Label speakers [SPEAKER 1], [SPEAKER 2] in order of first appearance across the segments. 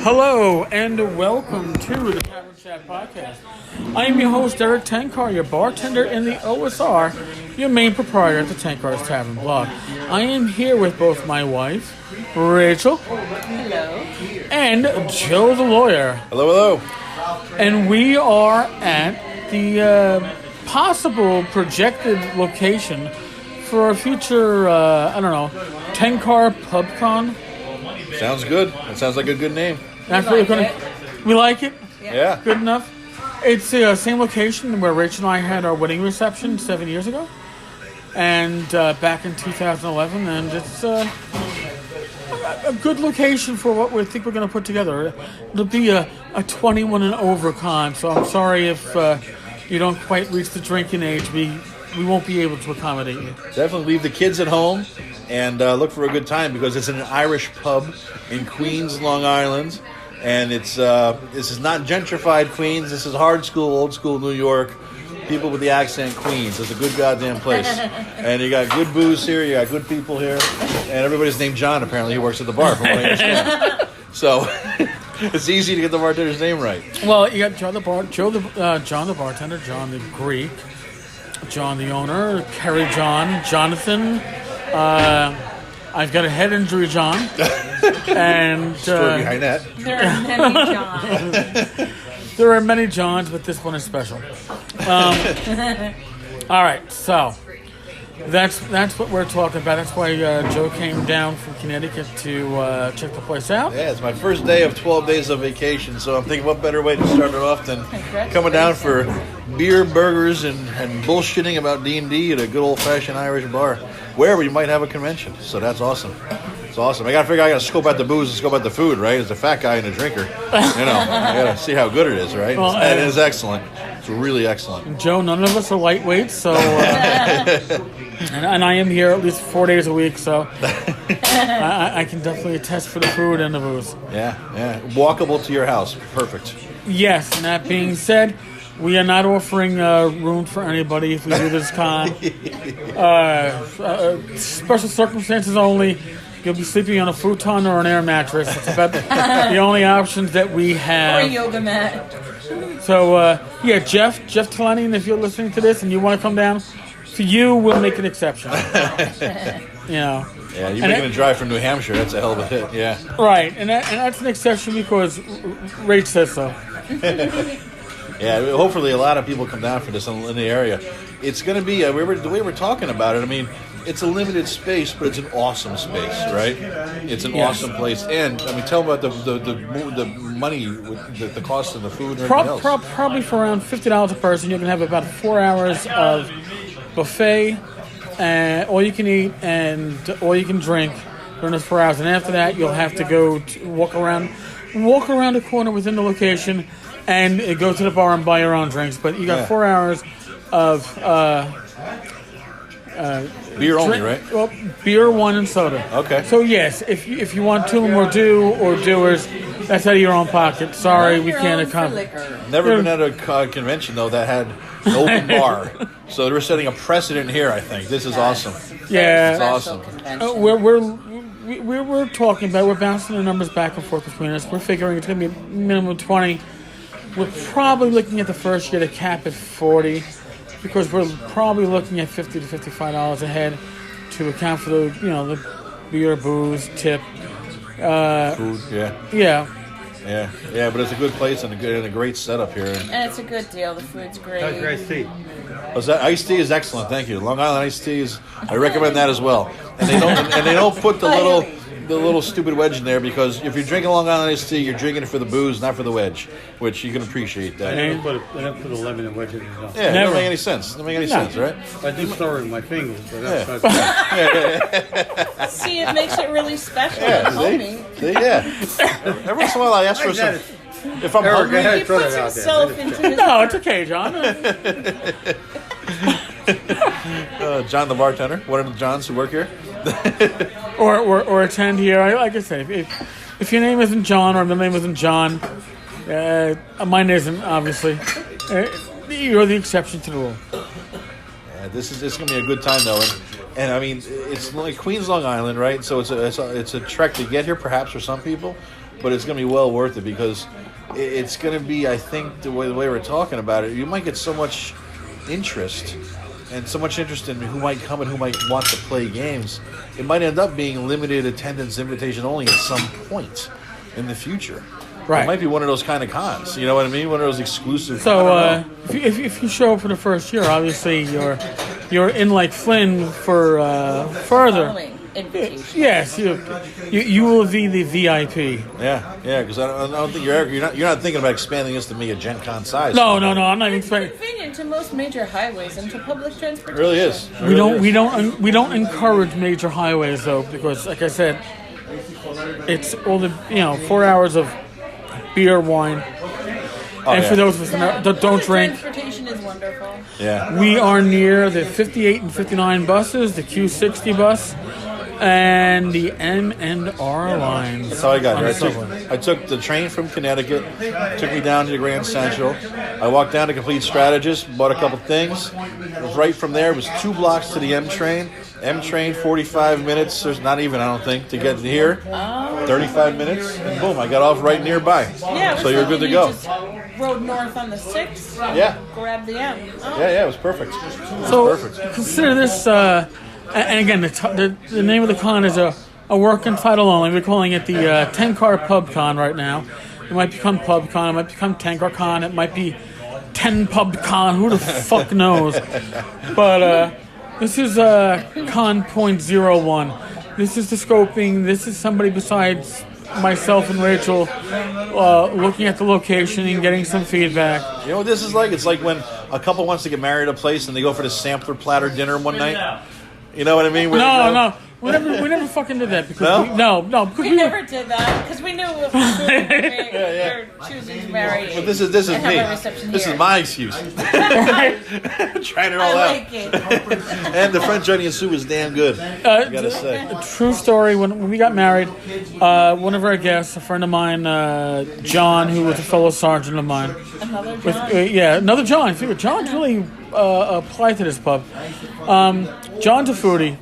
[SPEAKER 1] Hello and welcome to the Tavern Chat Podcast. I am your host, Eric Tenkar, your bartender in the OSR, your main proprietor at the Tenkar's Tavern blog. I am here with both my wife, Rachel.
[SPEAKER 2] Hello.
[SPEAKER 1] And JoeTheLawyer.
[SPEAKER 3] Hello, hello.
[SPEAKER 1] And we are at the possible projected location for a future, Tenkar PubCon.
[SPEAKER 3] Sounds good. It sounds like a good name.
[SPEAKER 1] That's what we're gonna. We like it.
[SPEAKER 3] Yeah.
[SPEAKER 1] Good enough. It's the same location where Rach and I had our wedding reception 7 years ago, and back in 2011. And it's a good location for what we think we're going to put together. It'll be a 21 and over con. So I'm sorry if you don't quite reach the drinking age. We won't be able to accommodate you.
[SPEAKER 3] Definitely leave the kids at home and look for a good time because it's an Irish pub in Queens, Long Island. And it's this is not gentrified Queens. This is hard school, old school New York. People with the accent Queens. It's a good goddamn place. And you got good booze here. You got good people here. And everybody's named John, apparently. He works at the bar, from what I understand. So it's easy to get the bartender's name right.
[SPEAKER 1] Well, you got John the bartender, John the Greek, John the owner, Kerry John, Jonathan. I've got a head injury, John. And
[SPEAKER 3] Story behind that.
[SPEAKER 2] There are many Johns.
[SPEAKER 1] There are many Johns, but this one is special. All right, so that's what we're talking about. That's why Joe came down from Connecticut to check the place out.
[SPEAKER 3] Yeah, it's my first day of 12 days of vacation, so I'm thinking what better way to start it off than coming down for beer, burgers, and bullshitting about D&D at a good old-fashioned Irish bar, wherever you might have a convention. So that's awesome. It's awesome. I got to scope out the booze and scope out the food, right? As a fat guy and a drinker, I got to see how good it is, right?
[SPEAKER 1] Well,
[SPEAKER 3] it is excellent. It's really excellent.
[SPEAKER 1] Joe, none of us are lightweights, so and I am here at least 4 days a week, so I can definitely attest for the food and the booze.
[SPEAKER 3] Yeah. Walkable to your house. Perfect.
[SPEAKER 1] Yes, and that being said, we are not offering room for anybody if we do this con. Special circumstances only. You'll be sleeping on a futon or an air mattress. It's about the only options that we have.
[SPEAKER 2] Or a yoga mat.
[SPEAKER 1] So, Jeff Tellanian, if you're listening to this and you want to come down, for you, we'll make an exception.
[SPEAKER 3] Yeah, you're making a drive from New Hampshire. That's a hell of a hit, yeah.
[SPEAKER 1] Right, and that's an exception because Rach says so.
[SPEAKER 3] Yeah, hopefully a lot of people come down for this in the area. It's going to be, the way we're talking about it, I mean, it's a limited space, but it's an awesome space, right? It's an awesome place. And, I mean, tell them about the money, the cost of the food and everything else.
[SPEAKER 1] Probably for around $50 a person, you can have about 4 hours of buffet, all you can eat and all you can drink during those 4 hours. And after that, you'll have to go walk around the corner within the location and go to the bar and buy your own drinks. But you got 4 hours of
[SPEAKER 3] beer only, right?
[SPEAKER 1] Well, beer, wine, and soda.
[SPEAKER 3] Okay.
[SPEAKER 1] So yes, if you want two more doers, that's out of your own pocket. Sorry, we can't accommodate.
[SPEAKER 3] Never been at a convention though that had an open bar, so they're setting a precedent here. I think this is awesome.
[SPEAKER 1] Yeah,
[SPEAKER 3] it's awesome.
[SPEAKER 1] We're talking about, we're bouncing the numbers back and forth between us. We're figuring it's going to be a minimum of 20. We're probably looking at the first year to cap at 40 because we're probably looking at $50 to $55 a head to account for the beer, booze, tip,
[SPEAKER 3] food.
[SPEAKER 1] Yeah.
[SPEAKER 3] But it's a good place and a great setup here.
[SPEAKER 2] And it's a good deal. The food's great.
[SPEAKER 4] That's iced tea.
[SPEAKER 3] Iced tea is excellent. Thank you. Long Island iced tea I recommend that as well. And they don't put the little stupid wedge in there because if you're drinking Long Island iced tea, you're drinking it for the booze, not for the wedge, which you can appreciate that.
[SPEAKER 4] They don't put a lemon and wedge in it. No.
[SPEAKER 3] Yeah, it doesn't make any sense. It doesn't make any sense, right?
[SPEAKER 4] I do store it in my fingers, but that's not
[SPEAKER 2] See, it makes it really special.
[SPEAKER 3] Every once in a while I ask for some. If I'm hungry,
[SPEAKER 2] He puts himself into his...
[SPEAKER 1] No, it's okay, John.
[SPEAKER 3] John the bartender, one of the Johns who work here.
[SPEAKER 1] or attend here. Like I said, if your name isn't John or the name isn't John, mine isn't, obviously. You're the exception to the rule.
[SPEAKER 3] Yeah, this is going to be a good time, though. And I mean, it's like Queens, Long Island, right? So it's a trek to get here, perhaps, for some people. but it's going to be well worth it because it's going to be, I think, the way we're talking about it, you might get so much interest and so much interest in who might come and who might want to play games. It might end up being limited attendance, invitation only at some point in the future.
[SPEAKER 1] Right.
[SPEAKER 3] It might be one of those kind of cons. You know what I mean? One of those exclusive.
[SPEAKER 1] So if you show up for the first year, obviously you're in like Flynn for further.
[SPEAKER 2] Following invitation.
[SPEAKER 1] Yes, you will be the VIP.
[SPEAKER 3] Yeah, because I don't think you're not thinking about expanding this to be a Gen Con size.
[SPEAKER 1] No, I'm not even
[SPEAKER 2] It's
[SPEAKER 1] saying.
[SPEAKER 2] convenient to most major highways and to public transportation.
[SPEAKER 3] It really is.
[SPEAKER 1] We don't encourage major highways though, because like I said, it's all the 4 hours of beer, wine, and for those of us that don't drink.
[SPEAKER 2] Transportation is wonderful.
[SPEAKER 3] Yeah.
[SPEAKER 1] We are near the 58 and 59 buses, the Q60 bus, and the M&R lines.
[SPEAKER 3] That's how I got
[SPEAKER 1] on
[SPEAKER 3] here.
[SPEAKER 1] the subway.
[SPEAKER 3] I took the train from Connecticut, took me down to the Grand Central. I walked down to Complete Strategist, bought a couple things. Right from there, it was 2 blocks to the M train. M train, 45 minutes. There's not even, I don't think, to get here. 35 minutes, and boom, I got off right nearby.
[SPEAKER 2] Yeah,
[SPEAKER 3] So you're good to
[SPEAKER 2] you
[SPEAKER 3] go.
[SPEAKER 2] just rode north on the 6.
[SPEAKER 3] Yeah.
[SPEAKER 2] Grab the M. Oh.
[SPEAKER 3] Yeah, it was perfect.
[SPEAKER 1] So
[SPEAKER 3] Perfect.
[SPEAKER 1] consider this, and again, the name of the con is a working title only. We're calling it the 10-car pub con right now. It might become pub con. It might become 10-car con. It might be 10 pub con. Who the fuck knows? But this is con .01. This is the scoping. This is somebody besides myself and Rachel looking at the location and getting some feedback.
[SPEAKER 3] You know what this is like? It's like when a couple wants to get married at a place and they go for the sampler platter dinner one night. You know what I mean?
[SPEAKER 1] No. We never fucking did that because because
[SPEAKER 2] We never did that because we knew if we were choosing to marry.
[SPEAKER 3] But this is
[SPEAKER 2] and
[SPEAKER 3] me.
[SPEAKER 2] have a reception
[SPEAKER 3] This
[SPEAKER 2] here.
[SPEAKER 3] is my excuse. Trying it all
[SPEAKER 2] I
[SPEAKER 3] out.
[SPEAKER 2] like it.
[SPEAKER 3] And the French onion soup is damn good. I gotta say.
[SPEAKER 1] True story. When we got married, one of our guests, a friend of mine, John, who was a fellow sergeant of mine,
[SPEAKER 2] Another
[SPEAKER 1] with,
[SPEAKER 2] John.
[SPEAKER 1] another John. John's really applied to this pub. John's a foodie,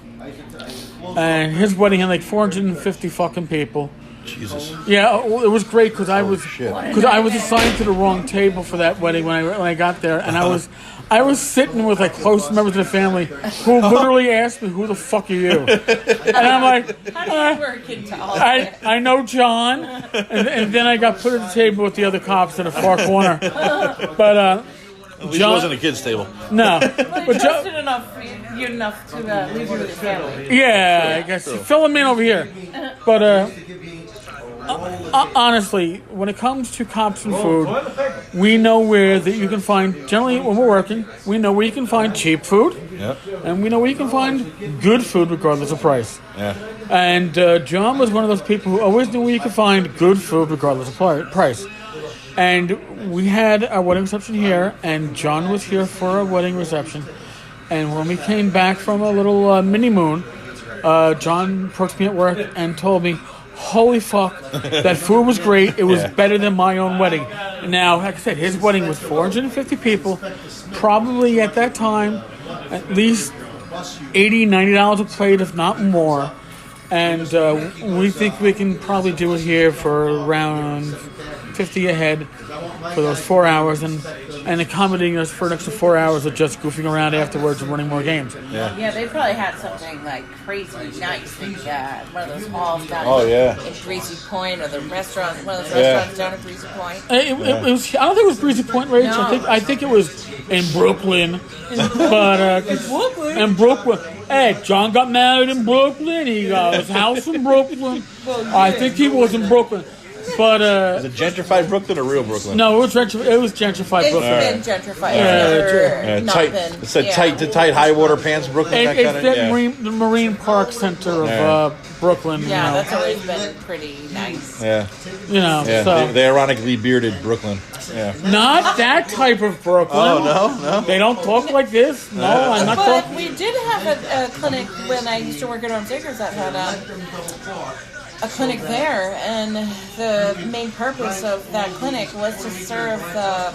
[SPEAKER 1] and his wedding had like 450 fucking people.
[SPEAKER 3] Jesus.
[SPEAKER 1] Yeah, it was great because I was
[SPEAKER 3] shit.
[SPEAKER 1] assigned to the wrong table for that wedding when I got there, and I was sitting with like close members of the family who literally asked me, "Who the fuck are you?" And I'm like,
[SPEAKER 2] How do you work into all that?
[SPEAKER 1] I know John, and then I got put at the table with the other cops in the far corner. But
[SPEAKER 3] At least it wasn't a kid's table.
[SPEAKER 1] No,
[SPEAKER 2] Well,
[SPEAKER 1] but
[SPEAKER 2] you trusted you enough to leave you with your family.
[SPEAKER 1] yeah, I guess fill him in over here. But honestly, when it comes to cops and food, we know where that you can find. Generally, when we're working, we know where you can find cheap food,
[SPEAKER 3] Yep.
[SPEAKER 1] and we know where you can find good food regardless of price.
[SPEAKER 3] Yeah.
[SPEAKER 1] And John was one of those people who always knew where you could find good food regardless of price. And we had our wedding reception here, and John was here for a wedding reception. And when we came back from a little mini moon, John approached me at work and told me, "Holy fuck, that food was great. It was better than my own wedding." Now, like I said, his wedding was 450 people, probably at that time at least $80, $90 a plate, if not more. And we think we can probably do it here for around $50 a head for those 4 hours, and accommodating us for an extra 4 hours of just goofing around afterwards and running more games.
[SPEAKER 2] Yeah, they probably had something like crazy nice. One of those halls down in Breezy Point, or one of those restaurants down at Breezy Point.
[SPEAKER 1] It was. I don't think it was Breezy Point, Rach.
[SPEAKER 2] No.
[SPEAKER 1] I think it was in Brooklyn. But in Brooklyn. Hey, John got married in Brooklyn. He got his house in Brooklyn. I think he was in Brooklyn. But
[SPEAKER 3] Is it gentrified Brooklyn or real Brooklyn?
[SPEAKER 1] no, it was gentrified
[SPEAKER 2] It's
[SPEAKER 1] Brooklyn.
[SPEAKER 2] been gentrified.
[SPEAKER 3] Yeah,
[SPEAKER 2] It's
[SPEAKER 3] tight.
[SPEAKER 2] never not been.
[SPEAKER 3] It's a tight high water pants Brooklyn.
[SPEAKER 1] It's
[SPEAKER 3] That kind of.
[SPEAKER 1] the Marine Park Center of Brooklyn.
[SPEAKER 2] Yeah,
[SPEAKER 1] you know.
[SPEAKER 2] that's always been pretty nice.
[SPEAKER 3] Yeah.
[SPEAKER 1] You know,
[SPEAKER 3] Yeah.
[SPEAKER 1] so
[SPEAKER 3] The ironically bearded Brooklyn. Yeah.
[SPEAKER 1] not that type of Brooklyn.
[SPEAKER 3] Oh no.
[SPEAKER 1] They don't talk like this. No, I'm not
[SPEAKER 2] But
[SPEAKER 1] talking.
[SPEAKER 2] we did have a clinic when I used to work at Arms Acres that had a clinic there, and the main purpose of that clinic was to serve the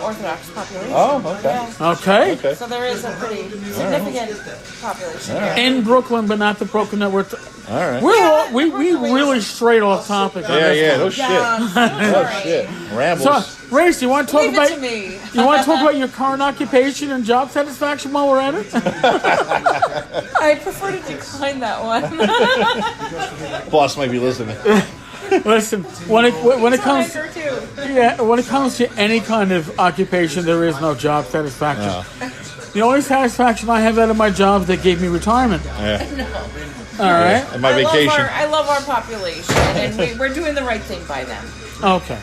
[SPEAKER 2] Orthodox population.
[SPEAKER 3] Oh, okay.
[SPEAKER 2] Yeah.
[SPEAKER 1] Okay.
[SPEAKER 2] So there is a pretty significant population there.
[SPEAKER 1] In Brooklyn, but not the Brooklyn that we're...
[SPEAKER 3] All right.
[SPEAKER 1] We really straight off topic. On this
[SPEAKER 3] Yeah.
[SPEAKER 1] one.
[SPEAKER 3] No shit.
[SPEAKER 2] I'm so
[SPEAKER 3] Oh
[SPEAKER 2] sorry.
[SPEAKER 3] shit. Rambles.
[SPEAKER 1] So, Race, you want to talk
[SPEAKER 2] Leave
[SPEAKER 1] about
[SPEAKER 2] it to me.
[SPEAKER 1] you want to talk about your current occupation and job satisfaction while we're at it?
[SPEAKER 2] I prefer to decline that one.
[SPEAKER 3] Boss might be listening.
[SPEAKER 1] Listen, when it comes
[SPEAKER 2] Tiger too.
[SPEAKER 1] when it comes to any kind of occupation, there is no job satisfaction.
[SPEAKER 3] No.
[SPEAKER 1] The only satisfaction I have out of my job is they gave me retirement.
[SPEAKER 3] Yeah.
[SPEAKER 1] All right.
[SPEAKER 3] And my vacation.
[SPEAKER 2] I love our population, and we're doing the right thing by them.
[SPEAKER 1] Okay.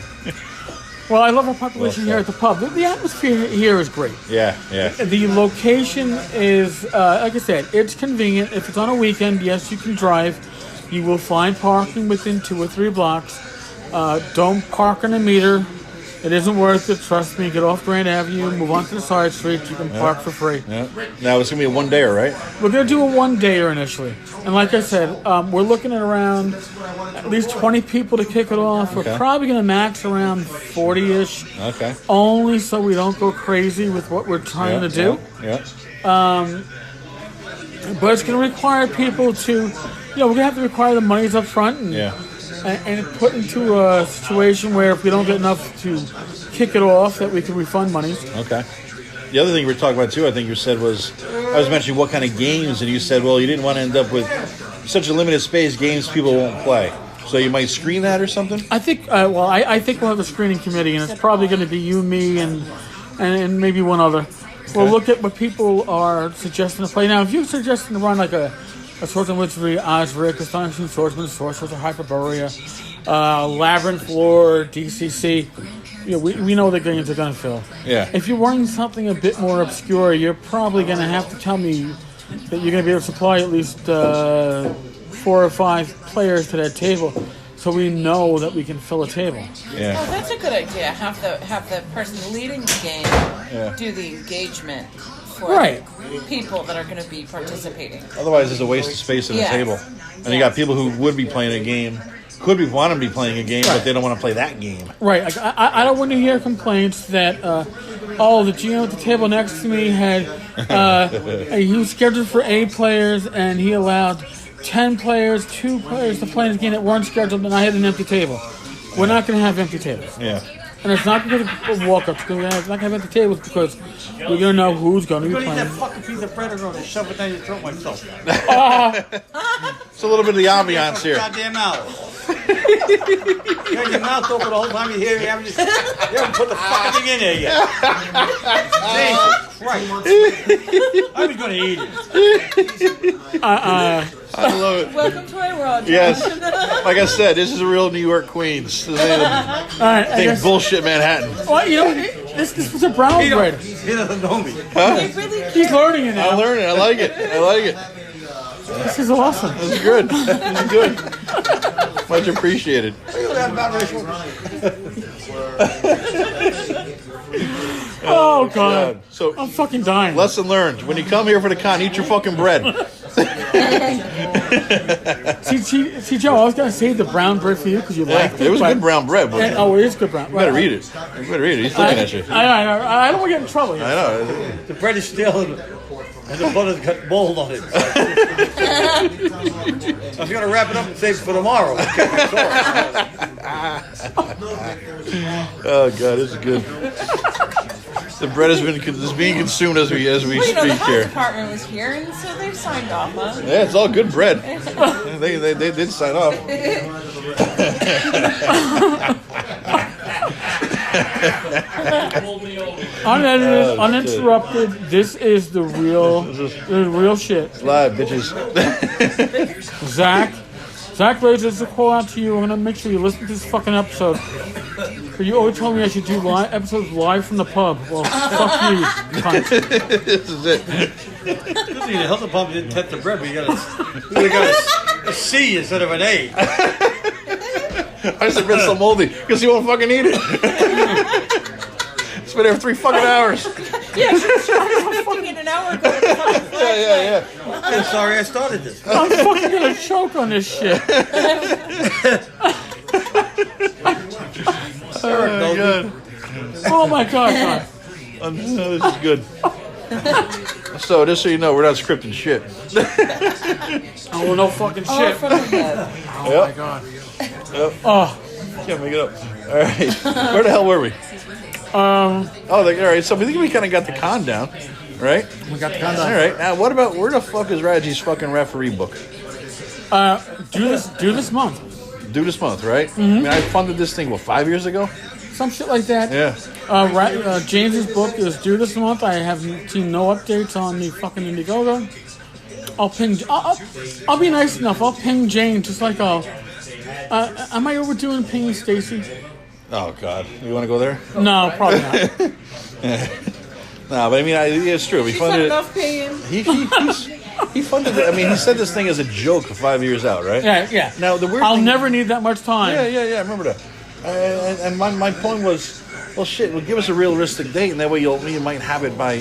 [SPEAKER 1] Well, I love our population here at the pub. The atmosphere here is great.
[SPEAKER 3] Yeah.
[SPEAKER 1] The location is, like I said, it's convenient. If it's on a weekend, yes, you can drive. You will find parking within 2 or 3 blocks. Don't park on a meter. It isn't worth it. Trust me. Get off Grand Avenue. Move on to the side street. You can park for free.
[SPEAKER 3] Yeah. Now it's gonna be a one-dayer, right?
[SPEAKER 1] We're going to do a one-dayer initially. And like I said, we're looking at around at least 20 people to kick it off. We're probably going to max around 40-ish.
[SPEAKER 3] Okay.
[SPEAKER 1] Only so we don't go crazy with what we're trying to do.
[SPEAKER 3] Yeah.
[SPEAKER 1] But it's going to require people to, we're going to have to require the monies up front and put into a situation where if we don't get enough to kick it off, that we can refund monies.
[SPEAKER 3] Okay. The other thing we were talking about too, I think you said I was mentioning what kind of games, and you said, well, you didn't want to end up with such a limited space, games people won't play. So you might screen that or something?
[SPEAKER 1] I think, I think we'll have a screening committee, and it's probably going to be you, me, and maybe one other. We'll look at what people are suggesting to play. Now, if you're suggesting to run like a Swordsman Wizardry, Osric, Astonishing Swordsman, Sorcerers of Hyperborea, Labyrinth Lore, DCC, we know the games are going to fill.
[SPEAKER 3] Yeah.
[SPEAKER 1] If you're running something a bit more obscure, you're probably going to have to tell me that you're going to be able to supply at least 4 or 5 players to that table, so we know that we can fill a table.
[SPEAKER 3] Yeah.
[SPEAKER 2] Oh, that's a good idea. Have the person leading the game do the engagement for people that are going to be participating.
[SPEAKER 3] Otherwise, there's a waste of space at a table. And you got people who would be playing a game, want to be playing a game, but they don't want to play that game.
[SPEAKER 1] Right. I don't want to hear complaints that, the GM at the table next to me had, he was scheduled for 8 players, and he allowed 10 players, 2 players to play in the game that weren't scheduled, and I had an empty table. We're not going to have empty tables.
[SPEAKER 3] Yeah.
[SPEAKER 1] And it's not because of walk-ups. We're not going to have empty tables because we're going to know who's going to be
[SPEAKER 4] I'm gonna eat
[SPEAKER 1] playing.
[SPEAKER 4] that fucking piece of bread and roll and shove it down your throat myself.
[SPEAKER 3] It's a little bit of the ambiance here.
[SPEAKER 4] Goddamn mouth. You got your mouth open the whole time you hear me. You haven't put the fucking thing in there yet. Jesus Christ. I was gonna eat it.
[SPEAKER 3] I love it.
[SPEAKER 2] Welcome to my world.
[SPEAKER 3] Yes. Like I said, this is a real New York Queens. This ain't bullshit Manhattan.
[SPEAKER 1] Well, this was a brown bread.
[SPEAKER 4] He doesn't know me.
[SPEAKER 1] He's learning it now.
[SPEAKER 3] I learned it. I like it.
[SPEAKER 1] This is awesome.
[SPEAKER 3] This is good. This is good. Much appreciated.
[SPEAKER 1] Oh, God.
[SPEAKER 3] So,
[SPEAKER 1] I'm fucking dying.
[SPEAKER 3] lesson learned. When you come here for the con, eat your fucking bread.
[SPEAKER 1] See, Joe, I was going to save the brown bread for you because you liked it.
[SPEAKER 3] It was good brown bread, but
[SPEAKER 1] It is good brown.
[SPEAKER 3] you better eat it. You better eat it. He's looking at you.
[SPEAKER 1] I don't want to get in trouble here.
[SPEAKER 3] I know.
[SPEAKER 4] The bread is still and the butter's got mold on it. I was going to wrap it up and save it for tomorrow.
[SPEAKER 3] Oh, God, this is good. The bread is being consumed as we
[SPEAKER 2] The
[SPEAKER 3] speak
[SPEAKER 2] health
[SPEAKER 3] here.
[SPEAKER 2] department was here, and so they signed off on it.
[SPEAKER 3] Yeah, it's all good bread. They did sign off.
[SPEAKER 1] Unedited, uninterrupted. This is the real shit.
[SPEAKER 3] Live, bitches.
[SPEAKER 1] Zach, Rach, this is a call out to you. I'm gonna make sure you listen to this fucking episode. But you always told me I should do episodes live from the pub. Well, fuck you, cunt.
[SPEAKER 3] This is it.
[SPEAKER 4] The health department didn't test the bread, but you got a C instead of an A.
[SPEAKER 3] I said bread's so moldy because he won't fucking eat it. It's been there for 3 fucking hours.
[SPEAKER 2] Yeah, she's fucking an hour
[SPEAKER 3] Yeah.
[SPEAKER 4] I'm sorry I started this.
[SPEAKER 1] I'm fucking gonna choke on this shit.
[SPEAKER 3] Good.
[SPEAKER 1] Oh my god.
[SPEAKER 3] This is good. So, just so you know, we're not scripting shit.
[SPEAKER 1] Oh, no fucking
[SPEAKER 2] Oh,
[SPEAKER 1] shit.
[SPEAKER 2] fucking no.
[SPEAKER 1] Oh my god.
[SPEAKER 3] Yep.
[SPEAKER 1] Oh.
[SPEAKER 3] Can't make it up. All right. Where the hell were we? All right. So we think we kind of got the con down, right?
[SPEAKER 1] We got the con down.
[SPEAKER 3] All right. Now, what about where the fuck is Raji's fucking referee book?
[SPEAKER 1] Do this month.
[SPEAKER 3] Due this month, right? I mean, I funded this thing, 5 years ago?
[SPEAKER 1] Some shit like that.
[SPEAKER 3] Yeah.
[SPEAKER 1] James's book is due this month. I have seen no updates on the fucking Indiegogo. I'll be nice enough. I'll ping Jane just like I'll. Am I overdoing pinging Stacy?
[SPEAKER 3] Oh, God. You want to go there?
[SPEAKER 1] No, probably not.
[SPEAKER 3] No, but I mean, it's true. We
[SPEAKER 2] She's not
[SPEAKER 3] funded it.
[SPEAKER 2] enough paying.
[SPEAKER 3] He funded it. I mean, he said this thing as a joke for 5 years out, right?
[SPEAKER 1] Yeah.
[SPEAKER 3] Now, the weird
[SPEAKER 1] I'll
[SPEAKER 3] thing,
[SPEAKER 1] never need that much time.
[SPEAKER 3] Yeah, I remember that. And my point was, well, shit, give us a realistic date, and that way you might have it by,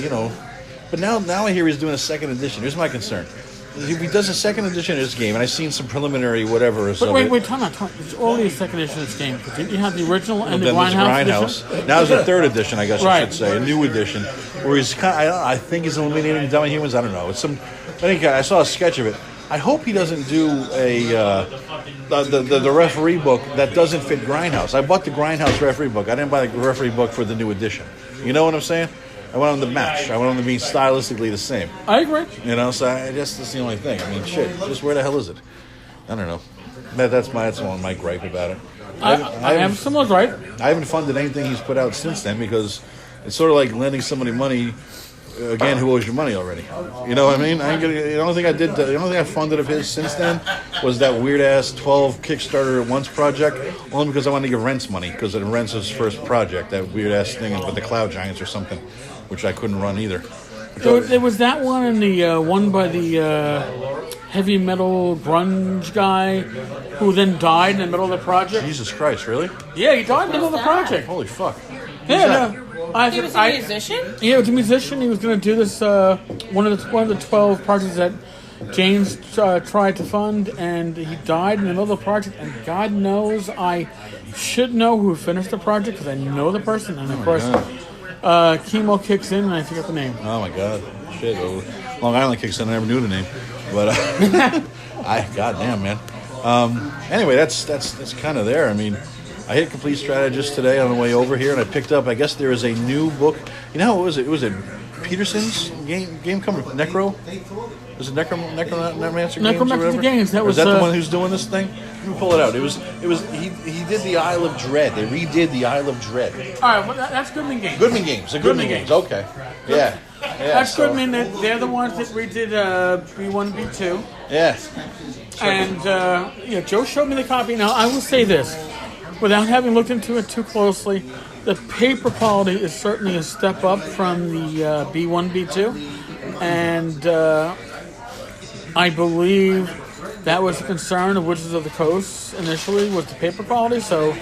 [SPEAKER 3] But now I hear he's doing a second edition. Here's my concern. He does a second edition of this game, and I've seen some preliminary whatever.
[SPEAKER 1] But wait, time out. It's already a second edition of this game. You have the original and the
[SPEAKER 3] Grindhouse.
[SPEAKER 1] edition.
[SPEAKER 3] Now it's a third edition, I guess
[SPEAKER 1] Right.
[SPEAKER 3] I should say, a new edition, where he's I think he's eliminating dummy humans. I don't know. I think I saw a sketch of it. I hope he doesn't do the referee book that doesn't fit Grindhouse. I bought the Grindhouse referee book. I didn't buy the referee book for the new edition. You know what I'm saying? I want them to match. I want them to be stylistically the same.
[SPEAKER 1] I agree.
[SPEAKER 3] So I guess that's the only thing. I mean, shit. Just where the hell is it? I don't know. That's one my gripe about it.
[SPEAKER 1] I have similar gripe.
[SPEAKER 3] I haven't funded anything he's put out since then because it's sort of like lending somebody money again who owes you money already. You know what I mean? The only thing I funded of his since then was that weird ass 12 Kickstarter at once project, only because I wanted to give Rents money because it Rents his first project, that weird ass thing with the Cloud Giants or something, which I couldn't run either.
[SPEAKER 1] There was that one and the one by the heavy metal grunge guy who then died in the middle of the project.
[SPEAKER 3] Jesus Christ, really?
[SPEAKER 1] Yeah, he died in the middle of the project.
[SPEAKER 3] Holy fuck.
[SPEAKER 1] Yeah,
[SPEAKER 2] He was a musician?
[SPEAKER 1] Yeah, he was a musician. He was going to do this, one of the 12 projects that James tried to fund, and he died in the middle of the project, and God knows I should know who finished the project because I know the person, and of course, chemo kicks in, and I forget the name.
[SPEAKER 3] Oh my God. Shit. Well, Long Island kicks in, I never knew the name. But, goddamn, man. Anyway, that's kind of there. I mean, I hit Complete Strategist today on the way over here, and I picked up, I guess there is a new book. You know, what was it? It was a Peterson's game cover, Necro? Was it Necromancer
[SPEAKER 1] Games? That was
[SPEAKER 3] that the one who's doing this thing? Let me pull it out. He did the Isle of Dread. They redid the Isle of Dread.
[SPEAKER 1] All right, well, that's Goodman Games.
[SPEAKER 3] Goodman Games. Goodman Games. Okay. Yeah.
[SPEAKER 1] That's Goodman. They're the ones that redid B1, B2.
[SPEAKER 3] Yeah.
[SPEAKER 1] And Joe showed me the copy. Now, I will say this. Without having looked into it too closely, the paper quality is certainly a step up from the B1, B2. And I believe that was a concern of Wizards of the Coast initially, was the paper quality. So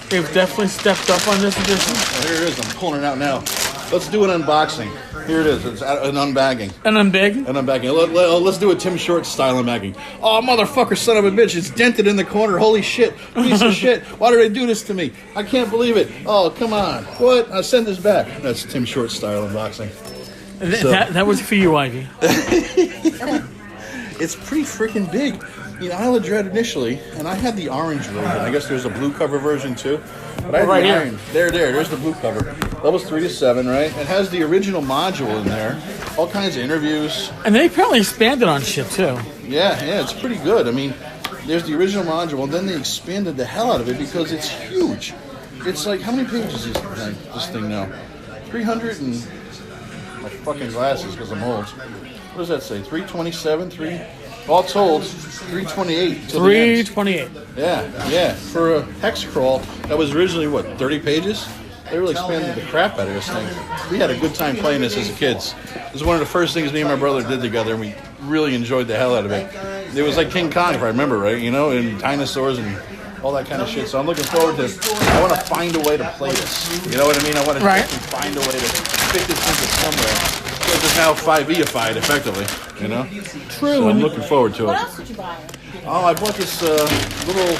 [SPEAKER 1] they've definitely stepped up on this edition.
[SPEAKER 3] Oh, here it is. I'm pulling it out now. Let's do an unboxing. Here it is. It's an unbagging.
[SPEAKER 1] An unbagging?
[SPEAKER 3] An unbagging. Let's do a Tim Short style unbagging. Oh, motherfucker, son of a bitch. It's dented in the corner. Holy shit. Piece of shit. Why did they do this to me? I can't believe it. Oh, come on. What? I'll send this back. That's Tim Short style unboxing.
[SPEAKER 1] That was for you, Ivy.
[SPEAKER 3] It's pretty freaking big. Isle of Dread initially, and I had the orange version. I guess there's a blue cover version too. But I had
[SPEAKER 1] right
[SPEAKER 3] the
[SPEAKER 1] here.
[SPEAKER 3] orange. There's the blue cover. Levels 3 to 7, right? It has the original module in there. All kinds of interviews.
[SPEAKER 1] And they apparently expanded on shit too.
[SPEAKER 3] Yeah, it's pretty good. I mean, there's the original module, and then they expanded the hell out of it because it's huge. It's like, how many pages is this thing now? 300 and... My fucking glasses because I'm old. What does that say? 327? All told, 328.
[SPEAKER 1] 328.
[SPEAKER 3] Yeah. For a hex crawl, that was originally, 30 pages? They really expanded the crap out of this thing. We had a good time playing this as kids. It was one of the first things me and my brother did together, and we really enjoyed the hell out of it. It was like King Kong, if I remember right, and dinosaurs and all that kind of shit. So I'm looking forward to I want to find a way to play this. You know what I mean? I want to find a way to fit this into somewhere. it's now 5E-ified, effectively, you know?
[SPEAKER 1] True.
[SPEAKER 3] So I'm looking forward to
[SPEAKER 2] What
[SPEAKER 3] it.
[SPEAKER 2] else did you buy?
[SPEAKER 3] Oh, I bought this little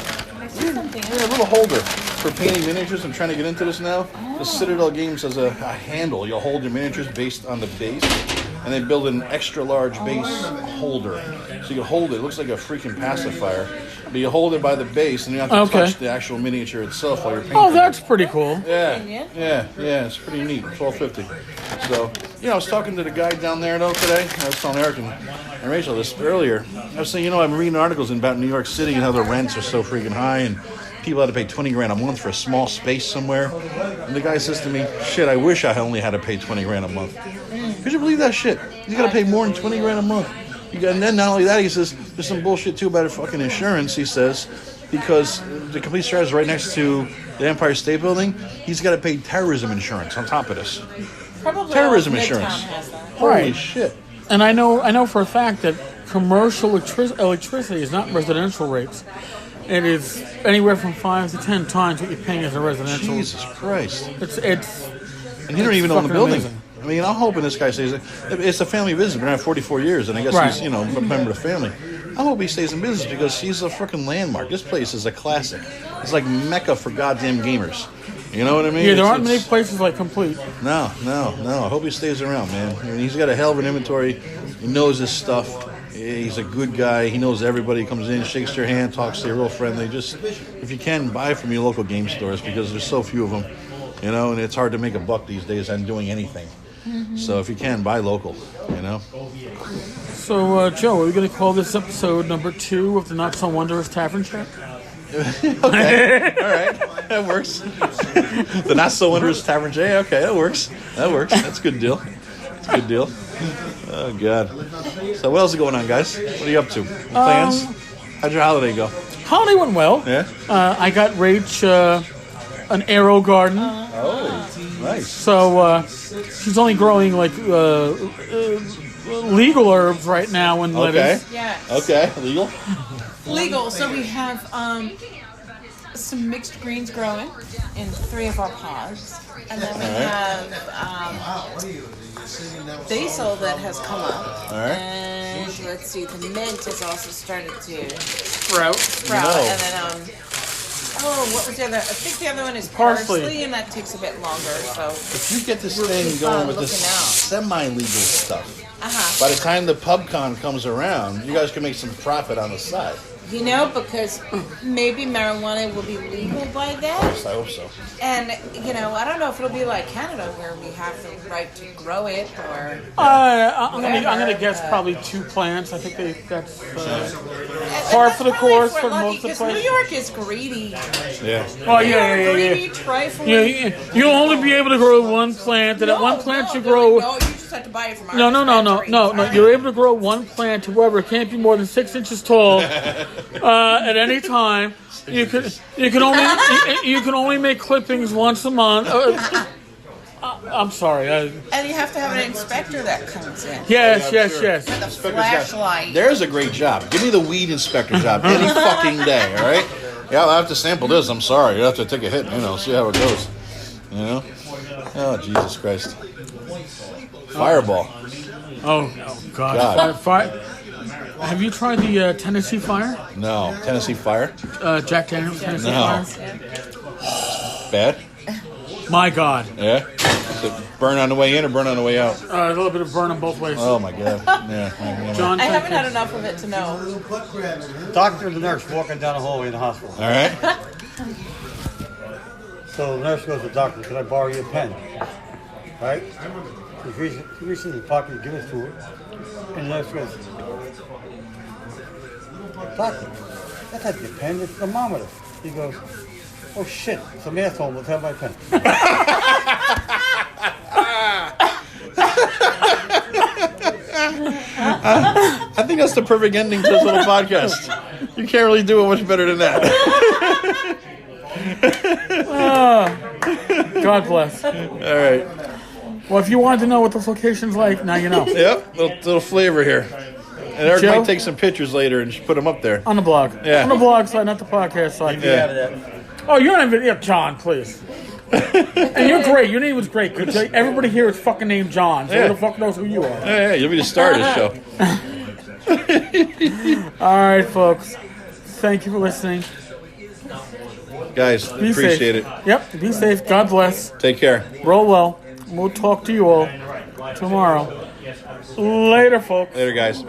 [SPEAKER 3] holder for painting miniatures. I'm trying to get into this now. The Citadel Games has a handle. You'll hold your miniatures based on the base, and they build an extra large base holder. So you hold it. It looks like a freaking pacifier. But you hold it by the base, and you have to touch the actual miniature itself while you're painting.
[SPEAKER 1] Oh, that's pretty cool.
[SPEAKER 3] Yeah. It's pretty neat. $12.50. So, I was talking to the guy down there though today. I was telling Eric and Rachel this earlier. I was saying, I'm reading articles about New York City and how the rents are so freaking high, and people had to pay $20,000 a month for a small space somewhere. And the guy says to me, "Shit, I wish I only had to pay $20,000 a month." Could you believe that shit? You got to pay more than $20,000 a month. And then not only that, he says there's some bullshit too about fucking insurance. He says because the Complete Strategy is right next to the Empire State Building, he's got to pay terrorism insurance on top of this.
[SPEAKER 2] Probably
[SPEAKER 3] terrorism insurance. Holy shit!
[SPEAKER 1] And I know for a fact that commercial electricity is not residential rates. It is anywhere from 5 to 10 times what you're paying as a residential.
[SPEAKER 3] Jesus Christ!
[SPEAKER 1] It's
[SPEAKER 3] and you don't even own the building.
[SPEAKER 1] Amazing.
[SPEAKER 3] I mean, I'm hoping this guy stays. It's a family business. Been around 44 years, and I guess he's, a member of the family. I hope he stays in business because he's a freaking landmark. This place is a classic. It's like Mecca for goddamn gamers. You know what I mean?
[SPEAKER 1] Yeah, there aren't many places like Complete.
[SPEAKER 3] No. I hope he stays around, man. I mean, he's got a hell of an inventory. He knows his stuff. He's a good guy. He knows everybody comes in, shakes your hand, talks to you, real friendly. Just, if you can, buy from your local game stores because there's so few of them. And it's hard to make a buck these days on doing anything. Mm-hmm. So if you can, buy local,
[SPEAKER 1] So, Joe, are we going to call this episode number 2 of the Not So Wondrous Tavern Chat?
[SPEAKER 3] Okay, all right, that works. The Not So Wondrous Tavern Chat, okay, that works. That's a good deal. Oh, God. So what else is going on, guys? What are you up to? Plans? How'd your holiday go?
[SPEAKER 1] Holiday went well.
[SPEAKER 3] Yeah?
[SPEAKER 1] I got Rach an arrow garden.
[SPEAKER 3] Oh, nice.
[SPEAKER 1] So she's only growing legal herbs right now and lettuce.
[SPEAKER 2] Yeah.
[SPEAKER 3] Okay, legal.
[SPEAKER 2] Legal. So we have some mixed greens growing in 3 of our pods, and then we have basil that has come up.
[SPEAKER 3] All right.
[SPEAKER 2] And let's see, the mint has also started to
[SPEAKER 1] Sprout.
[SPEAKER 2] And then what was the other? I think the other one is parsley, and that takes a bit longer. So
[SPEAKER 3] if you get this thing going with this semi-legal stuff, by the time the PubCon comes around, you guys can make some profit on the side.
[SPEAKER 2] Because maybe marijuana will be legal by then.
[SPEAKER 3] Yes, I hope so.
[SPEAKER 2] And, I don't know if it'll be like Canada where we have the right to grow it or...
[SPEAKER 1] I'm gonna guess probably 2 plants. I think that's par for the course for most of the places.
[SPEAKER 2] New York is greedy.
[SPEAKER 3] Yeah.
[SPEAKER 1] Oh, yeah.
[SPEAKER 2] Greedy, trifling.
[SPEAKER 1] You'll only be able to grow 1 plant, and at 1 plant you grow...
[SPEAKER 2] No, you just have to buy it from our
[SPEAKER 1] No. You're able to grow 1 plant. However, it can't be more than 6 inches tall at any time. You can only make clippings once a month. I'm sorry.
[SPEAKER 2] And you have to have an inspector that comes in.
[SPEAKER 1] Yes.
[SPEAKER 2] With a flashlight.
[SPEAKER 3] There's a great job. Give me the weed inspector job any fucking day. All right. Yeah, I'll have to sample this. I'm sorry. You have to take a hit. See how it goes. Oh, Jesus Christ. Fireball.
[SPEAKER 1] Oh God. Have you tried the Tennessee Fire?
[SPEAKER 3] No. Tennessee Fire?
[SPEAKER 1] Jack Daniels Tennessee Fire?
[SPEAKER 3] Bad?
[SPEAKER 1] My God.
[SPEAKER 3] Yeah? Does it burn on the way in or burn on the way out?
[SPEAKER 1] A little bit of burn on both ways.
[SPEAKER 3] Oh, my God. Yeah.
[SPEAKER 1] John,
[SPEAKER 2] I haven't had enough of it to know.
[SPEAKER 4] Doctor and the nurse walking down the hallway in the hospital.
[SPEAKER 3] All right.
[SPEAKER 4] So the nurse goes to the doctor, can I borrow your pen? Right? He reaches in the pocket and gives it to her. And the nurse goes, Doctor, that's not your pen, it's a thermometer. He goes, oh shit, some asshole will have my pen.
[SPEAKER 3] I think that's the perfect ending to this little podcast. You can't really do it much better than that.
[SPEAKER 1] God bless.
[SPEAKER 3] All right.
[SPEAKER 1] Well, if you wanted to know what this location's like, now you know.
[SPEAKER 3] Yep, little flavor here. And Eric
[SPEAKER 1] Joe?
[SPEAKER 3] might take some pictures later and just put them up there.
[SPEAKER 1] On the blog.
[SPEAKER 3] Yeah.
[SPEAKER 1] On the blog side, not the podcast side.
[SPEAKER 3] Yeah.
[SPEAKER 1] Oh, you're not even... Yeah, John, please. And you're great. Your name was great. Everybody here is fucking named John. So who the fuck knows who you are?
[SPEAKER 3] Yeah, you'll be the star of this show.
[SPEAKER 1] All right, folks. Thank you for listening.
[SPEAKER 3] Guys, appreciate it.
[SPEAKER 1] Yep. Be safe. God bless.
[SPEAKER 3] Take care.
[SPEAKER 1] Roll well. We'll talk to you all tomorrow. Later, folks.
[SPEAKER 3] Later, guys.